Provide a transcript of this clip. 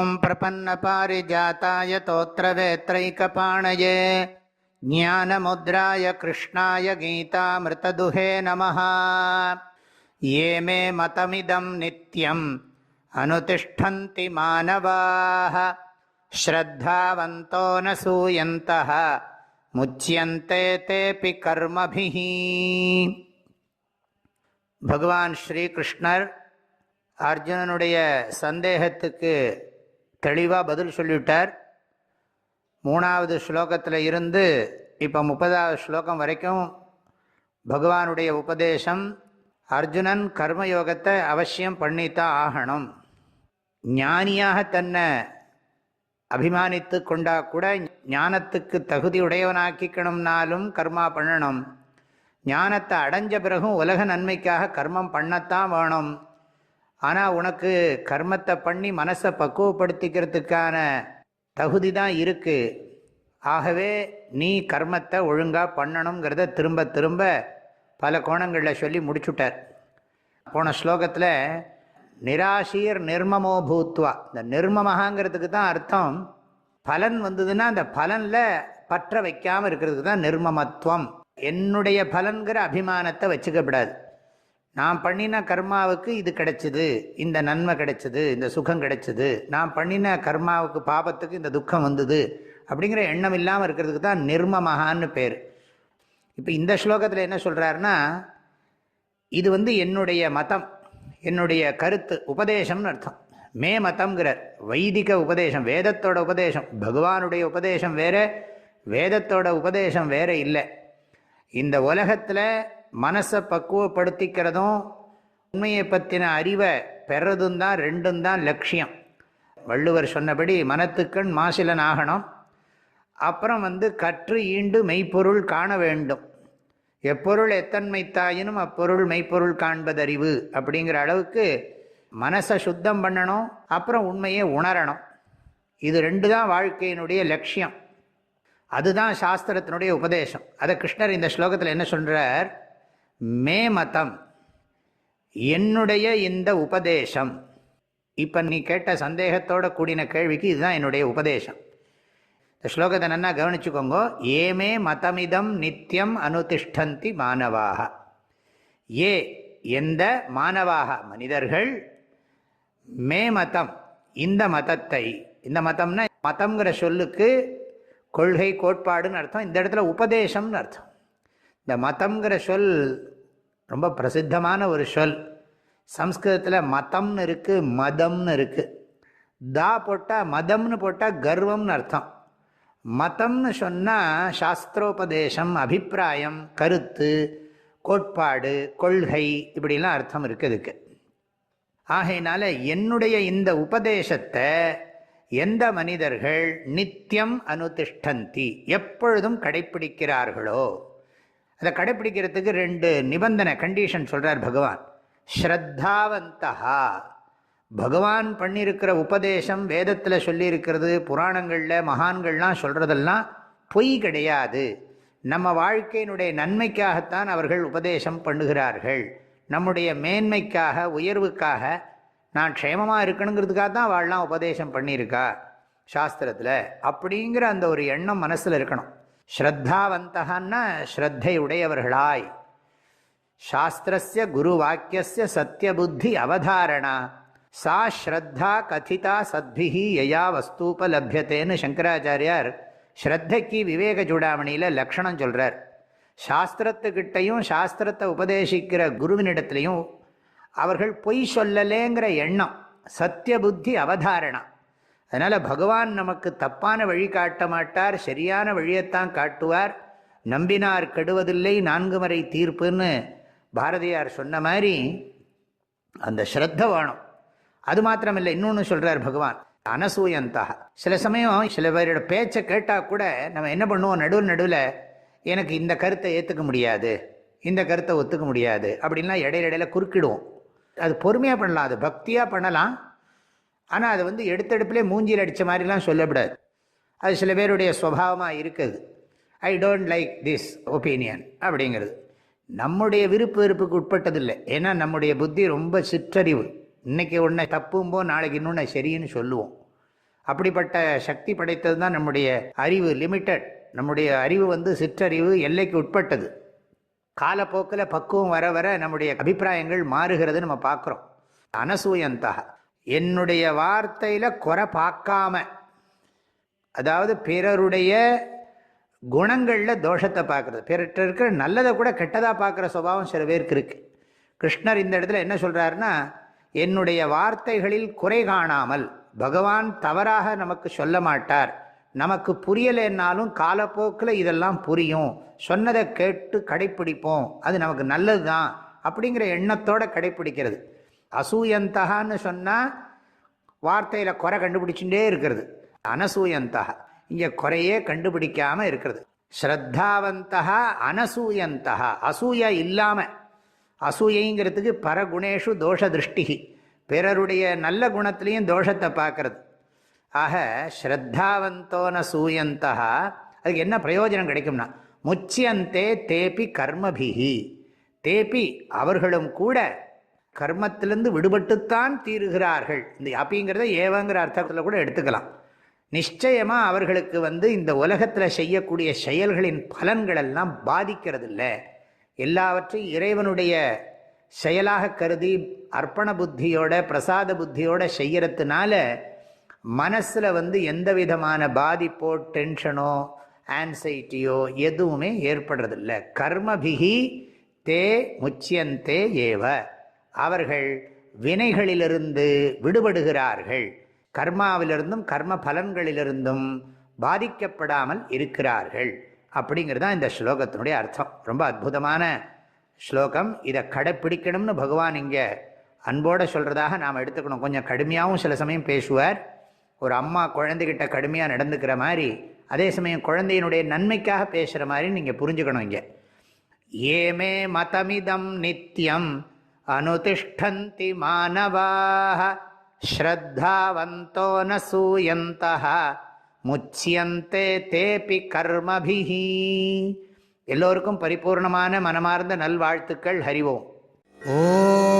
ஓம் பிரபன்ன பாரிஜாதாய தோத்ரவேத்ரைகபாணயே ஞானமுத்ராய கிருஷ்ணாய கீதாமிருததுஹே நமஹ. யே மே மதமிதம் நித்யம் அனுதிஷ்டந்தி மானவாः ஸ்ரத்தாவந்தோ ந சூயந்தः முச்யந்தே தேபி கர்மபிः. பகவான் ஸ்ரீகிருஷ்ணர் அர்ஜுனனுடைய சந்தேகத்துக்கு தெளிவாக பதில் சொல்லிவிட்டார். 3வது ஸ்லோகத்தில் இருந்து இப்போ 30வது ஸ்லோகம் வரைக்கும் பகவானுடைய உபதேசம். அர்ஜுனன் கர்மயோகத்தை அவசியம் பண்ணித்தான் ஆகணும். ஞானியாக தன்னை அபிமானித்து கொண்டா கூட ஞானத்துக்கு தகுதியுடையவனாக்கிக்கணும்னாலும் கர்மா பண்ணணும். ஞானத்தை அடைஞ்ச பிறகும் உலக நன்மைக்காக கர்மம் பண்ணத்தான் வேணும். ஆனால் உனக்கு கர்மத்தை பண்ணி மனசை பக்குவப்படுத்திக்கிறதுக்கான தகுதி தான் இருக்குது. ஆகவே நீ கர்மத்தை ஒழுங்காக பண்ணணுங்கிறத திரும்ப திரும்ப பல கோணங்களில் சொல்லி முடிச்சுட்டார். போன ஸ்லோகத்தில் நிராசீர் நிர்மமோ பூத்வா, இந்த நிர்மமகாங்கிறதுக்கு தான் அர்த்தம் பலன் வந்ததுன்னா அந்த பலனில் பற்ற வைக்காமல் இருக்கிறதுக்கு தான் நிர்மமத்துவம். என்னுடைய பலன்கிற அபிமானத்தை வச்சுக்கப்படாது. நான் பண்ணின கர்மாவுக்கு இது கிடைச்சிது, இந்த நன்மை கிடைச்சிது, இந்த சுகம் கிடைச்சிது, நான் பண்ணின கர்மாவுக்கு பாபத்துக்கு இந்த துக்கம் வந்தது அப்படிங்கிற எண்ணம் இல்லாமல் இருக்கிறதுக்கு தான் நிர்மமகான்னு பேர். இப்போ இந்த ஸ்லோகத்தில் என்ன சொல்கிறாருன்னா, இது என்னுடைய மதம், என்னுடைய கருத்து, உபதேசம்னு அர்த்தம். மே மதம்ங்கிறார். வைதிக உபதேசம், வேதத்தோட உபதேசம். பகவானுடைய உபதேசம் வேறு, வேதத்தோட உபதேசம் வேறு இல்லை. இந்த உலகத்தில் மனசை பக்குவப்படுத்திக்கிறதும் உண்மையை பற்றின அறிவை பெறதும் தான், ரெண்டும் தான் லட்சியம். வள்ளுவர் சொன்னபடி மனத்துக்கண் மாசிலன் ஆகணும். அப்புறம் கற்று ஈண்டு மெய்ப்பொருள் காண வேண்டும். எப்பொருள் எத்தன்மைத்தாயினும் அப்பொருள் மெய்ப்பொருள் காண்பதறிவு அப்படிங்கிற அளவுக்கு மனசை சுத்தம் பண்ணணும். அப்புறம் உண்மையை உணரணும். இது ரெண்டு தான் வாழ்க்கையினுடைய லட்சியம். அதுதான் சாஸ்திரத்தினுடைய உபதேசம். அதை கிருஷ்ணர் இந்த ஸ்லோகத்தில் என்ன சொல்கிறார், மே மதம், என்னுடைய இந்த உபதேசம். இப்போ நீ கேட்ட சந்தேகத்தோட கூடின கேள்விக்கு இதுதான் என்னுடைய உபதேசம். இந்த ஸ்லோகத்தை நன்னா கவனிச்சுக்கோங்க. ஏமே மதமிதம் நித்தியம் அனுதிஷ்டந்தி மானவாக. ஏ எந்த, மானவாக மனிதர்கள், மே மதம் இந்த மதத்தை, இந்த மதம்னா மதம்ங்கிற சொல்லுக்கு கொள்கை கோட்பாடுன்னு அர்த்தம். இந்த இடத்துல உபதேசம்னு அர்த்தம். இந்த மதம்ங்கிற சொல் ரொம்ப பிரசித்தமான ஒரு சொல். சம்ஸ்கிருதத்தில் மதம்னு இருக்குது, மதம்னு இருக்குது. தா போட்டால் மதம்னு போட்டால் கர்வம்னு அர்த்தம். மதம்னு சொன்னால் சாஸ்திரோபதேசம், அபிப்பிராயம், கருத்து, கோட்பாடு, கொள்கை, இப்படிலாம் அர்த்தம் இருக்குதுக்கு. ஆகையினால என்னுடைய இந்த உபதேசத்தை எந்த மனிதர்கள் நித்தியம் அனுதிஷ்டந்தி, எப்பொழுதும் கடைப்பிடிக்கிறார்களோ, அதை கடைப்பிடிக்கிறதுக்கு 2 நிபந்தனை, கண்டிஷன் சொல்கிறார் பகவான். ஸ்ரத்தாவந்தஹா, பகவான் பண்ணியிருக்கிற உபதேசம், வேதத்தில் சொல்லியிருக்கிறது, புராணங்களில் மகான்கள்லாம் சொல்கிறதெல்லாம் பொய் கிடையாது. நம்ம வாழ்க்கையினுடைய நன்மைக்காகத்தான் அவர்கள் உபதேசம் பண்ணுகிறார்கள். நம்முடைய மேன்மைக்காக, உயர்வுக்காக, நான் க்ஷேமமாக இருக்கணுங்கிறதுக்காக தான் அவள்லாம் உபதேசம் பண்ணியிருக்கா சாஸ்திரத்தில். அப்படிங்கிற அந்த ஒரு எண்ணம் மனசில் இருக்கணும். ஸ்ரத்தாவந்தகன்னா ஸ்ரத்தை உடையவர்களாய். சாஸ்திரஸ்ய குரு வாக்கியஸ்ய சத்யபுத்தி அவதாரணா சா ஸ்ரத்தா கதிதா சத்பிஹி யயா வஸ்தூபலப்யத்தேன்னு சங்கராச்சாரியார் ஸ்ரத்தைக்கு விவேக சூடாமணியில் லக்ஷணம் சொல்கிறார். சாஸ்திரத்துக்கிட்டையும் சாஸ்திரத்தை உபதேசிக்கிற குருவினிடத்துலையும் அவர்கள் பொய் சொல்லலேங்கிற எண்ணம், சத்தியபுத்தி அவதாரணா. அதனால் பகவான் நமக்கு தப்பான வழி காட்ட மாட்டார், சரியான வழியைத்தான் காட்டுவார். நம்பினார் கெடுவதில்லை, 4 முறை தீர்ப்புன்னு பாரதியார் சொன்ன மாதிரி அந்த ஸ்ரத்த வேணும். அது மாத்திரமில்லை, இன்னொன்று சொல்கிறார் பகவான், அனசூயந்தாக. சில சமயம் சில பேரோட பேச்சை கேட்டால் கூட நம்ம என்ன பண்ணுவோம், நடுவில் எனக்கு இந்த கருத்தை ஏற்றுக்க முடியாது, இந்த கருத்தை ஒத்துக்க முடியாது அப்படின்லாம் இடையில குறுக்கிடுவோம். அது பொறுமையாக பண்ணலாம், அது பக்தியாக பண்ணலாம். ஆனால் அது எடுத்தெடுப்பிலே மூஞ்சியில் அடித்த மாதிரிலாம் சொல்லக்கூடாது. அது சில பேருடைய சுபாவமாக இருக்குது. I don't like this opinion அப்படிங்கிறது நம்முடைய விருப்பு வெறுப்புக்கு உட்பட்டதில்லை. ஏன்னா நம்முடைய புத்தி ரொம்ப சிற்றறிவு. இன்றைக்கி ஒன்றை தப்பும்போது நாளைக்கு இன்னொன்று சரின்னு சொல்லுவோம். அப்படிப்பட்ட சக்தி படைத்தது தான் நம்முடைய அறிவு. லிமிட்டட். நம்முடைய அறிவு சிற்றறிவு, எல்லைக்கு உட்பட்டது. காலப்போக்கில் பக்குவம் வர வர நம்முடைய அபிப்பிராயங்கள் மாறுகிறது நம்ம பார்க்குறோம். அனசூயந்தா, என்னுடைய வார்த்தையில் குறை பார்க்காம, அதாவது பிறருடைய குணங்களில் தோஷத்தை பார்க்குறது, பிறர்கிட்ட இருக்கிற நல்லதை கூட கெட்டதாக பார்க்குற சுபாவம் சில பேருக்கு இருக்குது. கிருஷ்ணர் இந்த இடத்துல என்ன சொல்கிறாருன்னா, என்னுடைய வார்த்தைகளில் குறை காணாமல், பகவான் தவறாக நமக்கு சொல்ல மாட்டார், நமக்கு புரியலைன்னாலும் காலப்போக்கில் இதெல்லாம் புரியும், சொன்னதை கேட்டு கடைப்பிடிப்போம், அது நமக்கு நல்லது தான் அப்படிங்கிற எண்ணத்தோடு கடைப்பிடிக்கிறது. அசூயந்தகான்னு சொன்னால் வார்த்தையில் குறை கண்டுபிடிச்சுட்டே இருக்கிறது. அனசூயந்தா, இங்கே குறையே கண்டுபிடிக்காமல் இருக்கிறது. ஸ்ரத்தாவந்தா அனசூயந்தா, அசூயா இல்லாமல். அசூயைங்கிறதுக்கு பரகுணேஷு தோஷ திருஷ்டி, பிறருடைய நல்ல குணத்திலையும் தோஷத்தை பார்க்கறது. ஆக ஸ்ரத்தாவந்தோன சூயந்தா, அதுக்கு என்ன பிரயோஜனம் கிடைக்கும்னா, முச்சியந்தே தேபி கர்மபிஹி, தேபி அவர்களும் கூட கர்மத்திலிருந்து விடுபட்டுத்தான் தீருகிறார்கள். இந்த அப்பிங்கிறத ஏவங்கிற அர்த்தத்தில் கூட எடுத்துக்கலாம். நிச்சயமாக அவர்களுக்கு இந்த உலகத்தில் செய்யக்கூடிய செயல்களின் பலன்கள் எல்லாம் பாதிக்கிறது இல்லை. எல்லாவற்றையும் இறைவனுடைய செயலாக கருதி அர்ப்பண புத்தியோட பிரசாத புத்தியோட செய்யறதுனால மனசில் எந்த விதமான பாதிப்போ டென்ஷனோ ஆன்சைட்டியோ எதுவுமே ஏற்படுறதில்லை. கர்மபிகி தே முச்சியந்தே ஏவ, அவர்கள் வினைகளிலிருந்து விடுபடுகிறார்கள், கர்மாவிலிருந்தும் கர்ம பலன்களிலிருந்தும் பாதிக்கப்படாமல் இருக்கிறார்கள். அப்படிங்கிறது தான் இந்த ஸ்லோகத்தினுடைய அர்த்தம். ரொம்ப அற்புதமான ஸ்லோகம். இதை கடைப்பிடிக்கணும்னு பகவான் இங்கே அன்போடு சொல்கிறதாக நாம் எடுத்துக்கணும். கொஞ்சம் கடுமையாகவும் சில சமயம் பேசுவார். ஒரு அம்மா குழந்தைகிட்ட கடுமையாக நடந்துக்கிற மாதிரி, அதே சமயம் குழந்தையினுடைய நன்மைக்காக பேசுகிற மாதிரி நீங்கள் புரிஞ்சுக்கணும். இங்கே ஏமே மதமிதம் நித்யம் அனுதிஷ்டந்தி மானவாஹ ஸ்ரத்தாவந்தோ ந சூயந்தஹ முச்சியந்தே தேபி கர்மபிஹி. எல்லோருக்கும் பரிபூர்ணமான மனமார்ந்த நல்வாழ்த்துக்கள். ஹரிவோம். ஓம்